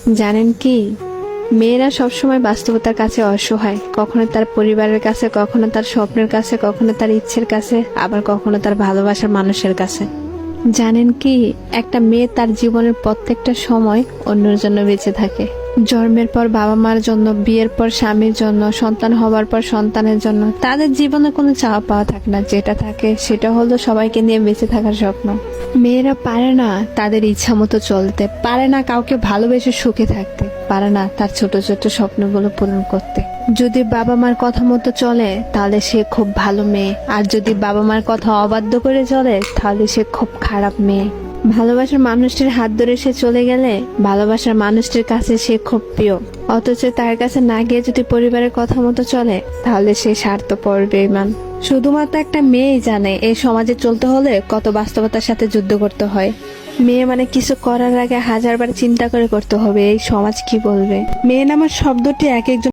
জানেন কি, মেয়েরা সবসময় বাস্তবতার কাছে অসহায়, কখনো তার পরিবারের কাছে, কখনো তার স্বপ্নের কাছে, কখনো তার ইচ্ছের কাছে, আবার কখনো তার ভালোবাসার মানুষের কাছে। জানেন কি, একটা মেয়ে তার জীবনের প্রত্যেকটা সময় অন্যের জন্য বেঁচে থাকে। জন্মের পর বাবা মার জন্য, বিয়ের পর স্বামীর জন্য, সন্তান হবার পর সন্তানের জন্য। তাদের জীবনে কোনো চাওয়া পাওয়া থাকে না, যেটা থাকে সেটা হলো সবাইকে নিয়ে বেঁচে থাকার স্বপ্ন। মেয়েরা পারে না তাদের ইচ্ছা মতো চলতে, পারে না কাউকে ভালোবেসে সুখে থাকতে, পারে না তার ছোট ছোট স্বপ্নগুলো পূরণ করতে। যদি বাবা মার কথা মতো চলে তাহলে সে খুব ভালো মেয়ে, আর যদি বাবা মার কথা অবাধ্য করে চলে তাহলে সে খুব খারাপ মেয়ে। ভালোবাসার মানুষটির হাত ধরে সে চলে গেলে ভালোবাসার মানুষটির কাছে সে খুব প্রিয়, অথচ তার কাছে না গিয়ে যদি পরিবারের কথা মতো চলে তাহলে সে স্বার্থপর, বেঈমান। শুধুমাত্র একটা মেয়েই জানে এই সমাজে চলতে হলে কত বাস্তবতার সাথে যুদ্ধ করতে হয়। মেয়ে মানে কিছু করার আগে হাজারবার চিন্তা করে করতে হবে এই সমাজ কি বলবে। মেয়ে নামার শব্দটি এক একজন